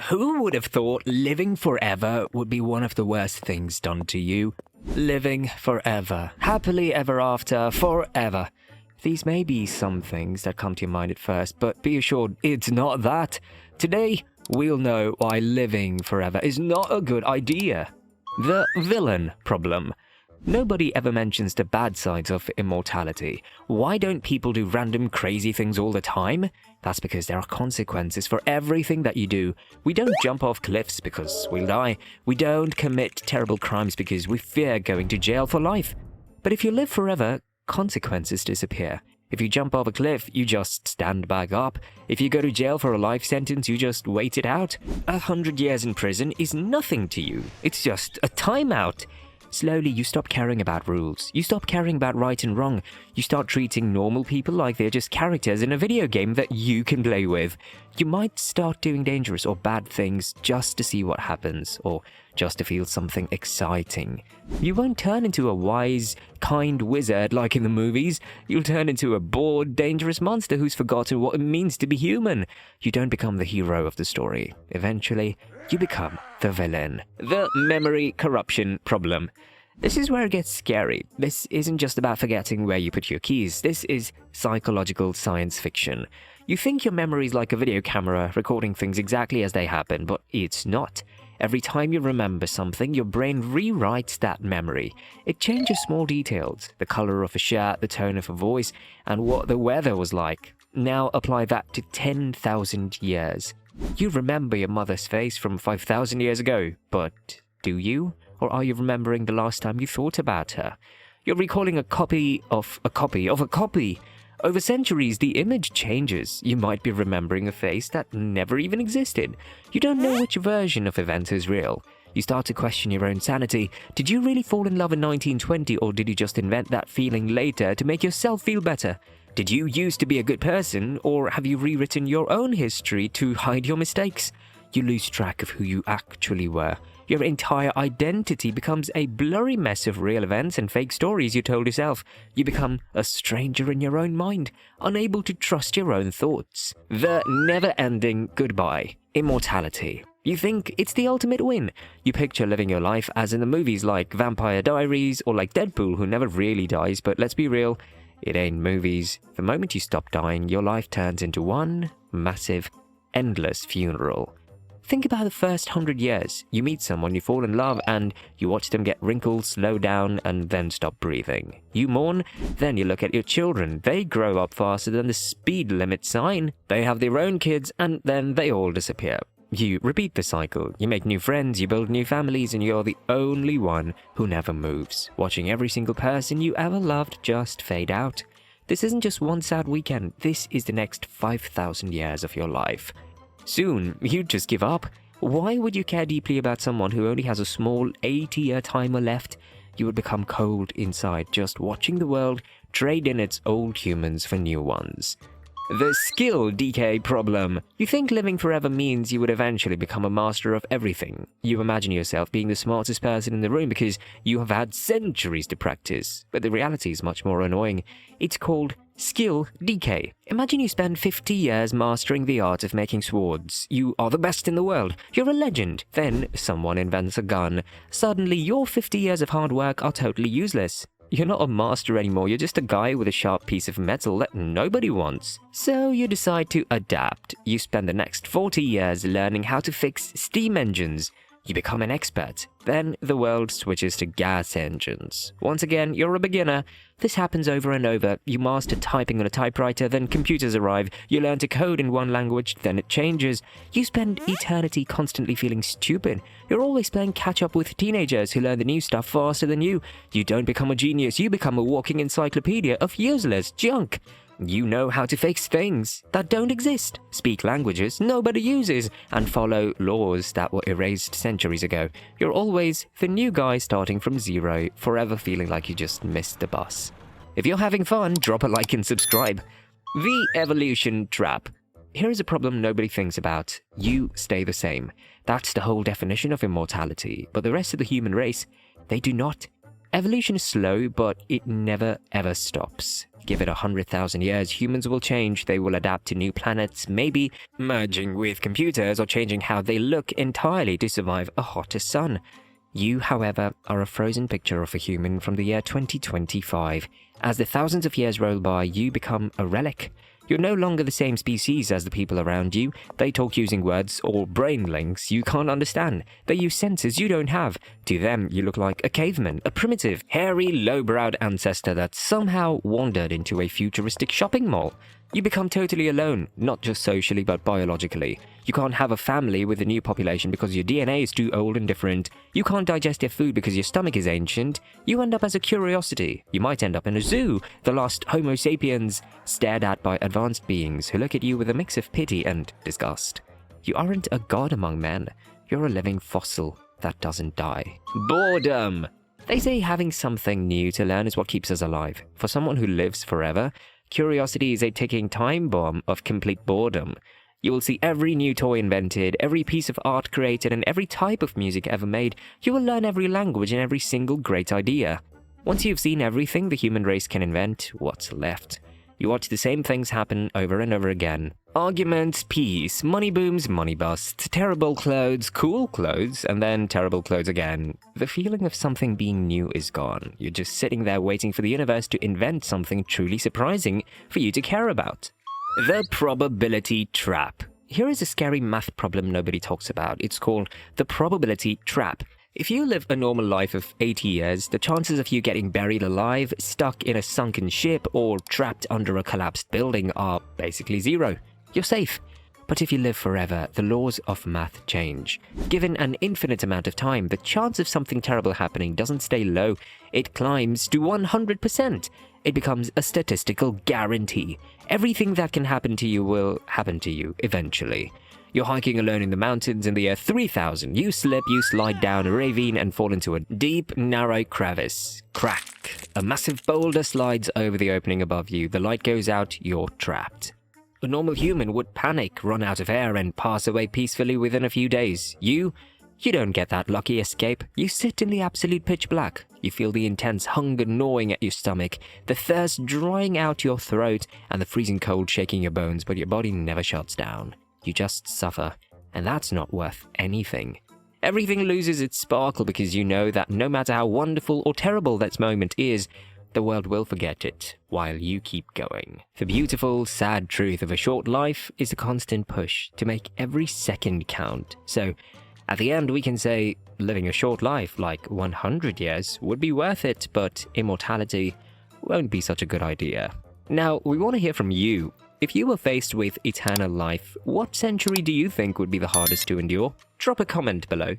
Who would have thought living forever would be one of the worst things done to you? Living forever. Happily ever after, forever. These may be some things that come to your mind at first, but be assured it's not that. Today, we'll know why living forever is not a good idea. The villain problem. Nobody ever mentions the bad sides of immortality. Why don't people do random crazy things all the time? That's because there are consequences for everything that you do. We don't jump off cliffs because we'll die. We don't commit terrible crimes because we fear going to jail for life. But if you live forever, consequences disappear. If you jump off a cliff, you just stand back up. If you go to jail for a life sentence, you just wait it out. 100 years in prison is nothing to you. It's just a timeout. Slowly, you stop caring about rules. You stop caring about right and wrong. You start treating normal people like they're just characters in a video game that you can play with. You might start doing dangerous or bad things just to see what happens, or just to feel something exciting. You won't turn into a wise, kind wizard like in the movies. You'll turn into a bored, dangerous monster who's forgotten what it means to be human. You don't become the hero of the story. Eventually, you become the villain. The memory corruption problem. This is where it gets scary. This isn't just about forgetting where you put your keys. This is psychological science fiction. You think your memory is like a video camera recording things exactly as they happen, but it's not. Every time you remember something, your brain rewrites that memory. It changes small details, the color of a shirt, the tone of a voice, and what the weather was like. Now apply that to 10,000 years. You remember your mother's face from 5,000 years ago, but do you? Or are you remembering the last time you thought about her? You're recalling a copy of a copy of a copy. Over centuries, the image changes. You might be remembering a face that never even existed. You don't know which version of events is real. You start to question your own sanity. Did you really fall in love in 1920, or did you just invent that feeling later to make yourself feel better? Did you used to be a good person, or have you rewritten your own history to hide your mistakes? You lose track of who you actually were. Your entire identity becomes a blurry mess of real events and fake stories you told yourself. You become a stranger in your own mind, unable to trust your own thoughts. The never-ending goodbye. Immortality. You think it's the ultimate win. You picture living your life as in the movies like Vampire Diaries or like Deadpool, who never really dies, but let's be real, it ain't movies. The moment you stop dying, your life turns into one massive, endless funeral. Think about the first 100 years. You meet someone, you fall in love, and you watch them get wrinkles, slow down, and then stop breathing. You mourn, then you look at your children. They grow up faster than the speed limit sign. They have their own kids, and then they all disappear. You repeat the cycle. You make new friends, you build new families, and you're the only one who never moves, watching every single person you ever loved just fade out. This isn't just one sad weekend. This is the next 5,000 years of your life. Soon, you'd just give up. Why would you care deeply about someone who only has a small 80-year timer left? You would become cold inside just watching the world trade in its old humans for new ones. The skill decay problem. You think living forever means you would eventually become a master of everything. You imagine yourself being the smartest person in the room because you have had centuries to practice. But the reality is much more annoying. It's called skill decay. Imagine you spend 50 years mastering the art of making swords. You are the best in the world. You're a legend. Then someone invents a gun. Suddenly, your 50 years of hard work are totally useless. You're not a master anymore, you're just a guy with a sharp piece of metal that nobody wants. So you decide to adapt. You spend the next 40 years learning how to fix steam engines. You become an expert. Then the world switches to gas engines. Once again, you're a beginner. This happens over and over. You master typing on a typewriter, then computers arrive. You learn to code in one language, then it changes. You spend eternity constantly feeling stupid. You're always playing catch-up with teenagers who learn the new stuff faster than you. You don't become a genius, you become a walking encyclopedia of useless junk. You know how to fix things that don't exist, speak languages nobody uses, and follow laws that were erased centuries ago. You're always the new guy starting from zero, forever feeling like you just missed the bus. If you're having fun, drop a like and subscribe. The evolution trap. Here is a problem nobody thinks about. You stay the same. That's the whole definition of immortality. But the rest of the human race, they do not Evolution is slow, but it never ever stops. Give it 100,000 years, humans will change, they will adapt to new planets, maybe merging with computers or changing how they look entirely to survive a hotter sun. You, however, are a frozen picture of a human from the year 2025. As the thousands of years roll by, you become a relic. You're no longer the same species as the people around you. They talk using words or brain links you can't understand. They use senses you don't have. To them, you look like a caveman, a primitive, hairy, low-browed ancestor that somehow wandered into a futuristic shopping mall. You become totally alone, not just socially but biologically. You can't have a family with a new population because your DNA is too old and different. You can't digest your food because your stomach is ancient. You end up as a curiosity. You might end up in a zoo, the lost Homo sapiens, stared at by advanced beings who look at you with a mix of pity and disgust. You aren't a god among men. You're a living fossil that doesn't die. Boredom! They say having something new to learn is what keeps us alive. For someone who lives forever, curiosity is a ticking time bomb of complete boredom. You will see every new toy invented, every piece of art created, and every type of music ever made. You will learn every language and every single great idea. Once you've seen everything the human race can invent, what's left? You watch the same things happen over and over again. Arguments, peace, money booms, money busts, terrible clothes, cool clothes, and then terrible clothes again. The feeling of something being new is gone. You're just sitting there waiting for the universe to invent something truly surprising for you to care about. The probability trap. Here is a scary math problem nobody talks about. It's called the probability trap. If you live a normal life of 80 years, the chances of you getting buried alive, stuck in a sunken ship, or trapped under a collapsed building are basically zero. You're safe. But if you live forever, the laws of math change. Given an infinite amount of time, the chance of something terrible happening doesn't stay low. It climbs to 100%. It becomes a statistical guarantee. Everything that can happen to you will happen to you eventually. You're hiking alone in the mountains in the year 3000. You slip, you slide down a ravine and fall into a deep, narrow crevice. Crack! A massive boulder slides over the opening above you. The light goes out, you're trapped. A normal human would panic, run out of air, and pass away peacefully within a few days. You don't get that lucky escape. You sit in the absolute pitch black. You feel the intense hunger gnawing at your stomach, the thirst drying out your throat, and the freezing cold shaking your bones, but your body never shuts down. You just suffer, and that's not worth anything. Everything loses its sparkle because you know that no matter how wonderful or terrible that moment is, the world will forget it while you keep going. The beautiful, sad truth of a short life is a constant push to make every second count. So, at the end we can say, living a short life, like 100 years, would be worth it, but immortality won't be such a good idea. Now, we want to hear from you. If you were faced with eternal life, what century do you think would be the hardest to endure? Drop a comment below.